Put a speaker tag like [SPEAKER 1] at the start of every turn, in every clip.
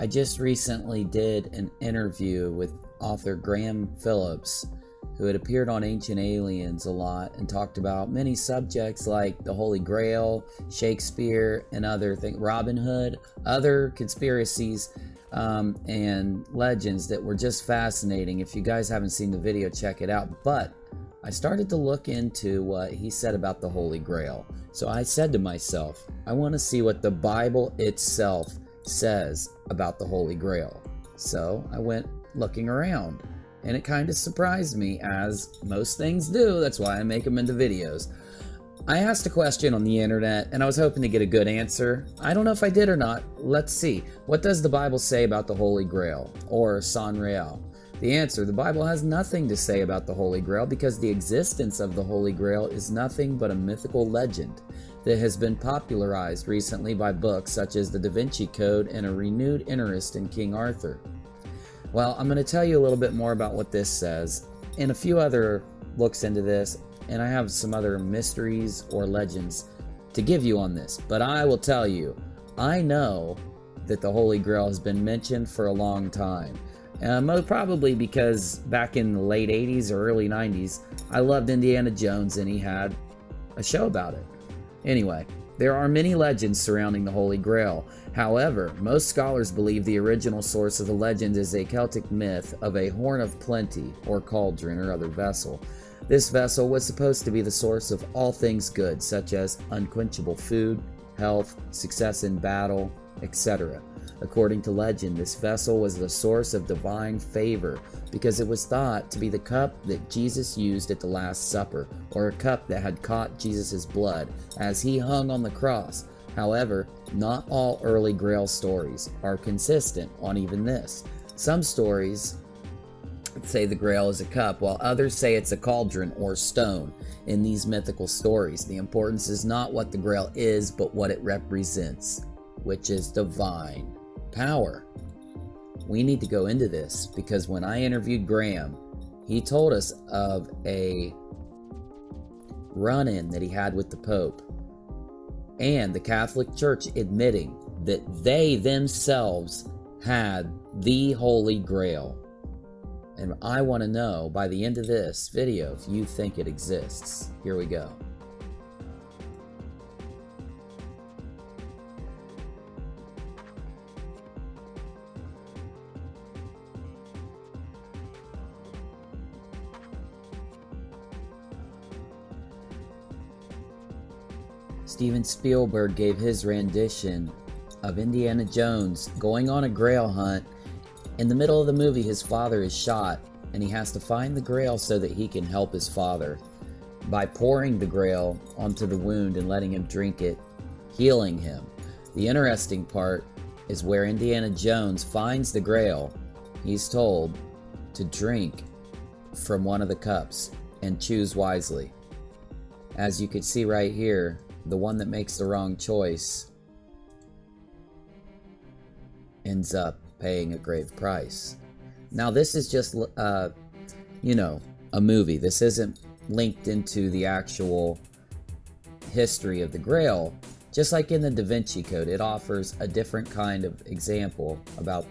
[SPEAKER 1] I just recently did an interview with author Graham Phillips, who had appeared on Ancient Aliens a lot and talked about many subjects like the Holy Grail, Shakespeare, and other things, Robin Hood, other conspiracies and legends that were just fascinating. If you guys haven't seen the video, check it out. But I started to look into what he said about the Holy Grail. So I said to myself, I want to see what the Bible itself says about the Holy Grail. So I went looking around, and it kind of surprised me, as most things do. That's why I make them into videos. I asked a question on the internet, and I was hoping to get a good answer. I don't know if I did or not. Let's see. What does the Bible say about the Holy Grail, or San Real? The answer: the Bible has nothing to say about the Holy Grail, because the existence of the Holy Grail is nothing but a mythical legend that has been popularized recently by books such as the Da Vinci Code and a renewed interest in King Arthur. Well, I'm going to tell you a little bit more about what this says and a few other looks into this, and I have some other mysteries or legends to give you on this. But I will tell you, I know that the Holy Grail has been mentioned for a long time. Most probably because back in the late 80s or early 90s, I loved Indiana Jones, and he had a show about it. Anyway, there are many legends surrounding the Holy Grail. However, most scholars believe the original source of the legend is a Celtic myth of a horn of plenty, or cauldron, or other vessel. This vessel was supposed to be the source of all things good, such as unquenchable food, health, success in battle, etc. According to legend, this vessel was the source of divine favor because it was thought to be the cup that Jesus used at the Last Supper, or a cup that had caught Jesus' blood as he hung on the cross. However, not all early Grail stories are consistent on even this. Some stories say the Grail is a cup, while others say it's a cauldron or stone. In these mythical stories, the importance is not what the Grail is, but what it represents, which is divine power. We need to go into this because when I interviewed Graham, he told us of a run-in that he had with the Pope and the Catholic Church admitting that they themselves had the Holy Grail. And I want to know by the end of this video if you think it exists. Here we go. Steven Spielberg gave his rendition of Indiana Jones going on a Grail hunt. In the middle of the movie, his father is shot, and he has to find the Grail so that he can help his father by pouring the Grail onto the wound and letting him drink it, healing him. The interesting part is where Indiana Jones finds the Grail, he's told to drink from one of the cups and choose wisely. As you can see right here, the one that makes the wrong choice ends up paying a grave price. Now, this is just, a movie. This isn't linked into the actual history of the Grail. Just like in the Da Vinci Code, it offers a different kind of example about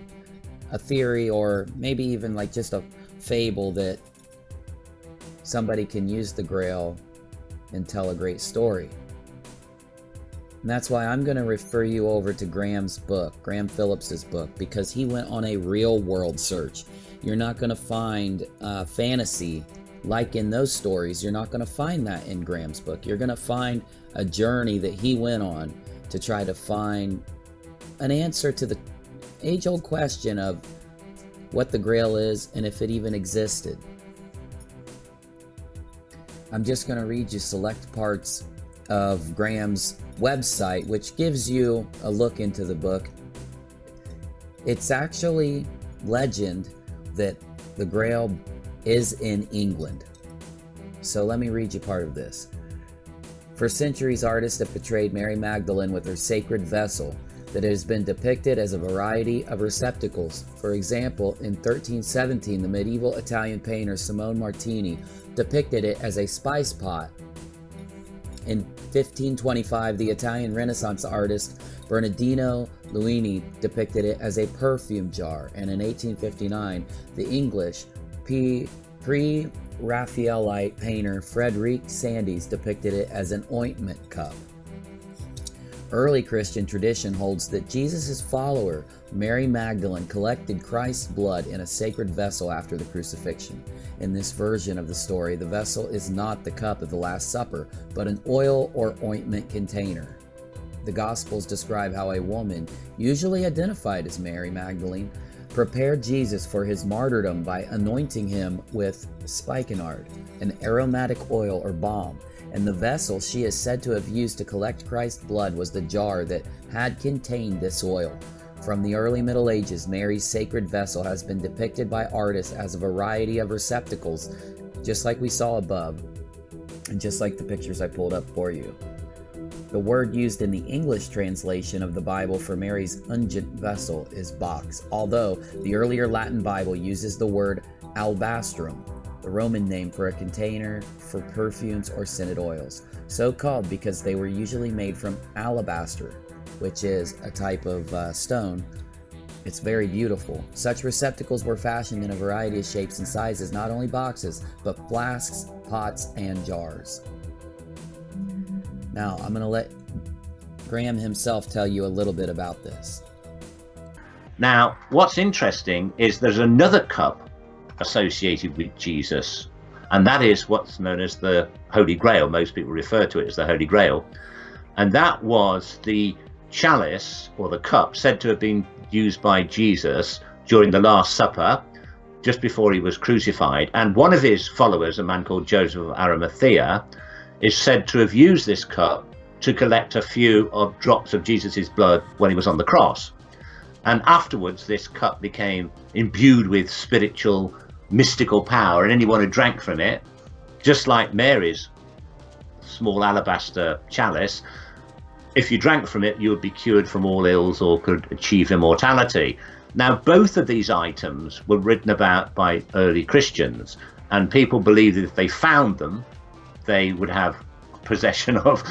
[SPEAKER 1] a theory, or maybe even like just a fable that somebody can use the Grail and tell a great story. And that's why I'm going to refer you over to Graham's book, Graham Phillips's book, because he went on a real world search. You're not going to find fantasy like in those stories. You're not going to find that in Graham's book. You're going to find a journey that he went on to try to find an answer to the age-old question of what the Grail is and if it even existed. I'm just going to read you select parts of Graham's website, which gives you a look into the book. It's actually legend that the Grail is in England. So let me read you part of this. For centuries, artists have portrayed Mary Magdalene with her sacred vessel that has been depicted as a variety of receptacles. For example, in 1317, the medieval Italian painter Simone Martini depicted it as a spice pot In 1525, the Italian Renaissance artist Bernardino Luini depicted it as a perfume jar, and in 1859, the English pre-Raphaelite painter Frederick Sandys depicted it as an ointment cup. Early Christian tradition holds that Jesus' follower, Mary Magdalene, collected Christ's blood in a sacred vessel after the crucifixion. In this version of the story, the vessel is not the cup of the Last Supper, but an oil or ointment container. The Gospels describe how a woman, usually identified as Mary Magdalene, prepared Jesus for his martyrdom by anointing him with spikenard, an aromatic oil or balm, and the vessel she is said to have used to collect Christ's blood was the jar that had contained this oil. From the early Middle Ages, Mary's sacred vessel has been depicted by artists as a variety of receptacles, just like we saw above, and just like the pictures I pulled up for you. The word used in the English translation of the Bible for Mary's ungent vessel is box, although the earlier Latin Bible uses the word albastrum, the Roman name for a container for perfumes or scented oils, so called because they were usually made from alabaster, which is a type of stone. It's very beautiful. Such receptacles were fashioned in a variety of shapes and sizes, not only boxes, but flasks, pots, and jars. Now, I'm going to let Graham himself tell you a little bit about this.
[SPEAKER 2] Now, what's interesting is there's another cup associated with Jesus, and that is what's known as the Holy Grail. Most people refer to it as the Holy Grail, and that was the chalice or the cup said to have been used by Jesus during the Last Supper just before he was crucified. And one of his followers, a man called Joseph of Arimathea, is said to have used this cup to collect a few of drops of Jesus's blood when he was on the cross. And afterwards this cup became imbued with spiritual mystical power, and anyone who drank from it, just like Mary's small alabaster chalice, if you drank from it, you would be cured from all ills or could achieve immortality. Now, both of these items were written about by early Christians, and people believed that if they found them, they would have possession of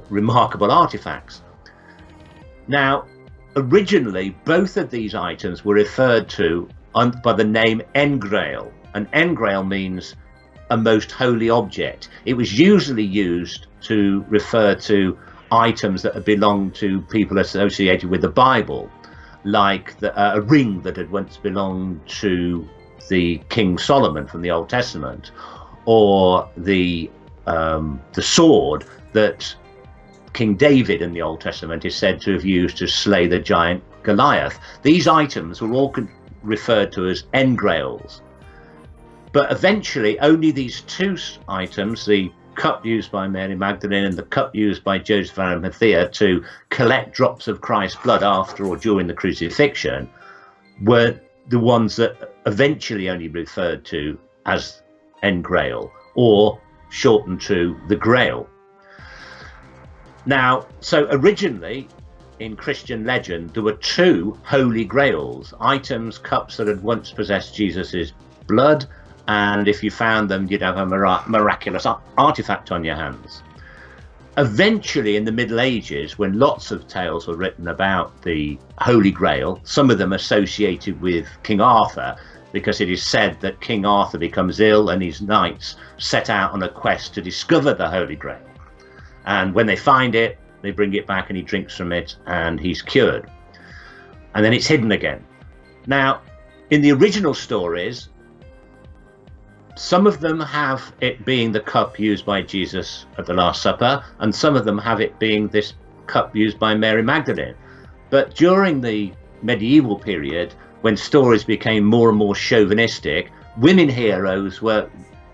[SPEAKER 2] remarkable artifacts. Now, originally, both of these items were referred to by the name engrail, and engrail means a most holy object. It was usually used to refer to items that had belonged to people associated with the Bible, like a ring that had once belonged to the King Solomon from the Old Testament, or the sword that King David in the Old Testament is said to have used to slay the giant Goliath. These items were all referred to as engrails, but eventually only these two items, the cup used by Mary Magdalene and the cup used by Joseph of Arimathea to collect drops of Christ's blood after or during the crucifixion, were the ones that eventually only referred to as engrail, or shortened to the Grail. Now, so originally in Christian legend, there were two Holy Grails, items, cups that had once possessed Jesus's blood, and if you found them, you'd have a miraculous artifact on your hands. Eventually, in the Middle Ages, when lots of tales were written about the Holy Grail, some of them associated with King Arthur, because it is said that King Arthur becomes ill and his knights set out on a quest to discover the Holy Grail. And when they find it, they bring it back and he drinks from it and he's cured. And then it's hidden again. Now, in the original stories, some of them have it being the cup used by Jesus at the Last Supper, and some of them have it being this cup used by Mary Magdalene. But during the medieval period, when stories became more and more chauvinistic, women heroes were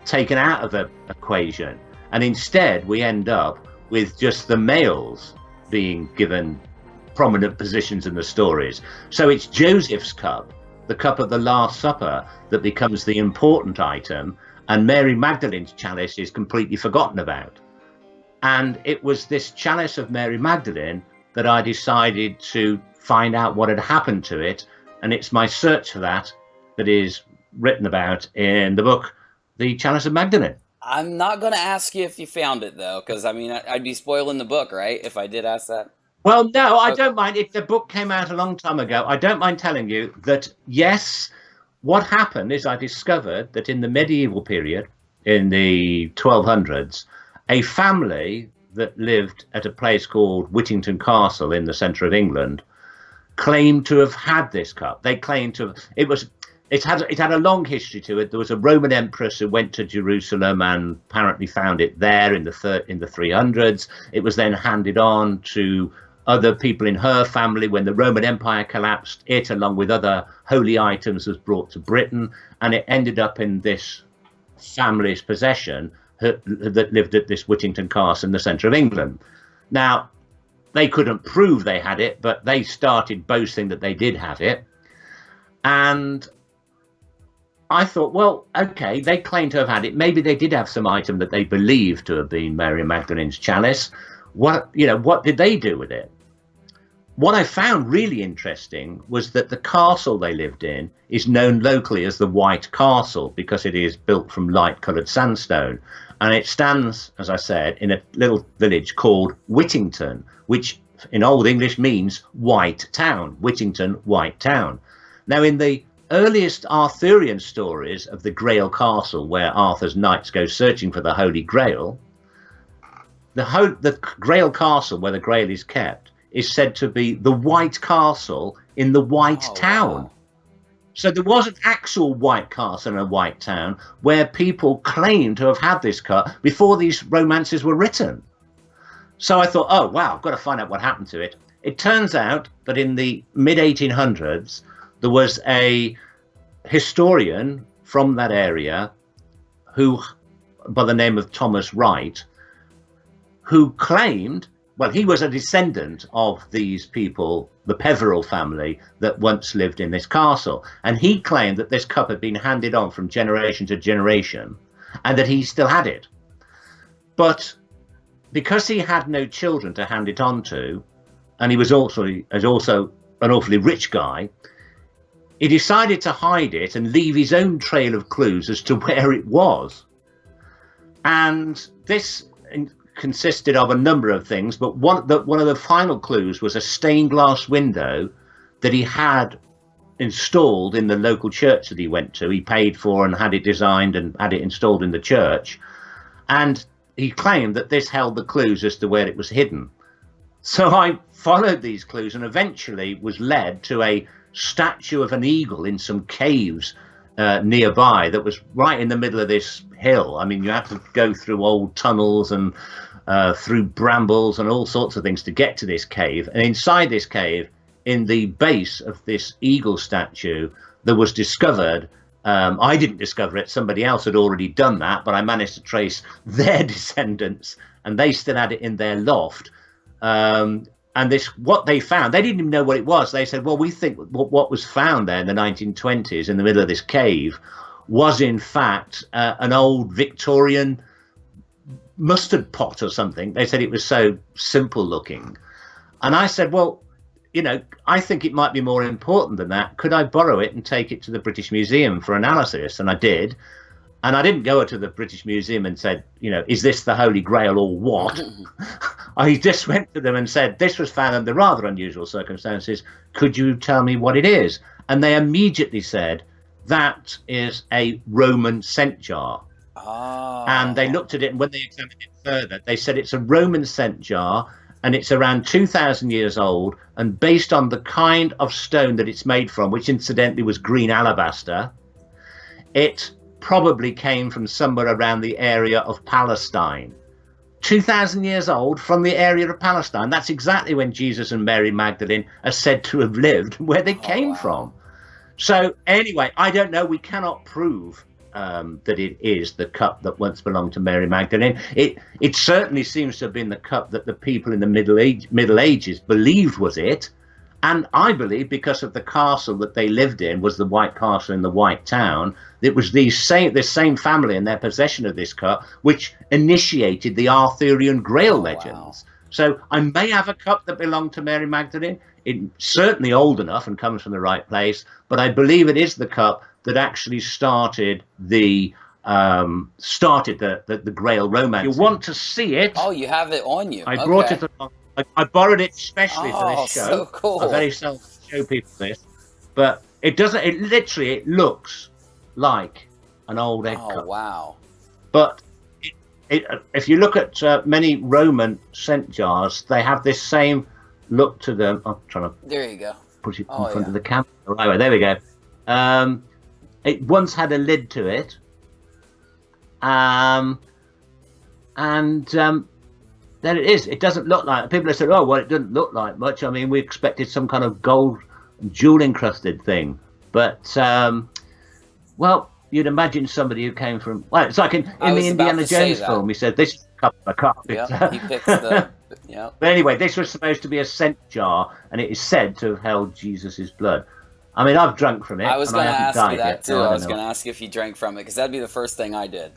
[SPEAKER 2] taken out of the equation, and instead we end up with just the males being given prominent positions in the stories. So it's Joseph's cup, the cup of the Last Supper, that becomes the important item, and Mary Magdalene's chalice is completely forgotten about. And it was this chalice of Mary Magdalene that I decided to find out what had happened to it, and it's my search for that that is written about in the book The Chalice of Magdalene.
[SPEAKER 3] I'm not going to ask you if you found it, though, because, I mean, I'd be spoiling the book, right, if I did ask that?
[SPEAKER 2] Well, no, I don't mind. If the book came out a long time ago, I don't mind telling you that, yes, what happened is I discovered that in the medieval period, in the 1200s, a family that lived at a place called Whittington Castle in the centre of England claimed to have had this cup. They claimed to have, it had a long history to it. There was a Roman empress who went to Jerusalem and apparently found it there in the 300s. It was then handed on to other people in her family. When the Roman Empire collapsed, it, along with other holy items, was brought to Britain, and it ended up in this family's possession that lived at this Whittington Castle in the centre of England. Now, they couldn't prove they had it, but they started boasting that they did have it. And I thought, well, okay, they claim to have had it. Maybe they did have some item that they believed to have been Mary Magdalene's chalice. What did they do with it? What I found really interesting was that the castle they lived in is known locally as the White Castle because it is built from light-coloured sandstone. And it stands, as I said, in a little village called Whittington, which in Old English means White Town. Whittington, White Town. Now, in the earliest Arthurian stories of the Grail Castle, where Arthur's knights go searching for the Holy Grail, the Grail Castle, where the Grail is kept, is said to be the White Castle in the White Town. Wow. So there was an actual White Castle in a White Town where people claimed to have had this cut before these romances were written. So I thought, oh, wow, I've got to find out what happened to it. It turns out that in the mid-1800s, there was a historian from that area who, by the name of Thomas Wright, who claimed, well, he was a descendant of these people, the Peveril family, that once lived in this castle. And he claimed that this cup had been handed on from generation to generation and that he still had it. But because he had no children to hand it on to, and he was also an awfully rich guy, he decided to hide it and leave his own trail of clues as to where it was. And this consisted of a number of things, but one of the final clues was a stained glass window that he had installed in the local church that he went to. He paid for and had it designed and had it installed in the church. And he claimed that this held the clues as to where it was hidden. So I followed these clues and eventually was led to a statue of an eagle in some caves nearby that was right in the middle of this hill. I mean, you have to go through old tunnels and through brambles and all sorts of things to get to this cave. And inside this cave, in the base of this eagle statue, there was discovered, I didn't discover it, somebody else had already done that, but I managed to trace their descendants, and they still had it in their loft. And this, what they found, they didn't even know what it was. They said, well, we think what was found there in the 1920s in the middle of this cave was in fact an old Victorian mustard pot or something. They said it was so simple looking. And I said, well, you know, I think it might be more important than that. Could I borrow it and take it to the British Museum for analysis? And I did. And I didn't go to the British Museum and said, you know, is this the Holy Grail or what? I just went to them and said, this was found under rather unusual circumstances. Could you tell me what it is? And they immediately said, that is a Roman scent jar. Oh. And they looked at it, and when they examined it further, they said it's a Roman scent jar, and it's around 2,000 years old. And based on the kind of stone that it's made from, which incidentally was green alabaster, it probably came from somewhere around the area of Palestine. 2,000 years old from the area of Palestine. That's exactly when Jesus and Mary Magdalene are said to have lived, where they came from. So anyway, I don't know. We cannot prove that it is the cup that once belonged to Mary Magdalene. It certainly seems to have been the cup that the people in the Middle Ages believed was it. And I believe because of the castle that they lived in was the White Castle in the White Town, it was this same family in their possession of this cup, which initiated the Arthurian Grail legends. Wow. So I may have a cup that belonged to Mary Magdalene. It's certainly old enough and comes from the right place, but I believe it is the cup that actually started the started the Grail romance. You want to see it?
[SPEAKER 3] Oh, you have it on you.
[SPEAKER 2] I brought it along. I borrowed it especially for this show.
[SPEAKER 3] So cool.
[SPEAKER 2] I very seldom show people this, but it doesn't. It literally looks like an old egg cup.
[SPEAKER 3] Oh wow!
[SPEAKER 2] But if you look at many Roman scent jars, they have this same look to them. I'm trying to.
[SPEAKER 3] There you go.
[SPEAKER 2] Put it in front of the camera. Right, there we go. It once had a lid to it, there it is. It doesn't look like. People have said, "Oh, well, it doesn't look like much." I mean, we expected some kind of gold, jewel encrusted thing, but well, you'd imagine somebody who came from. Well, it's like in the Indiana Jones film. He said, "This is a cup of carpet."
[SPEAKER 3] Yeah, he picks the. Yeah.
[SPEAKER 2] But anyway, this was supposed to be a scent jar, and it is said to have held Jesus's blood. I mean, I've drunk from it.
[SPEAKER 3] I was going to ask you that
[SPEAKER 2] yet,
[SPEAKER 3] too. I was going to ask you if you drank from it, because that'd be the first thing I did.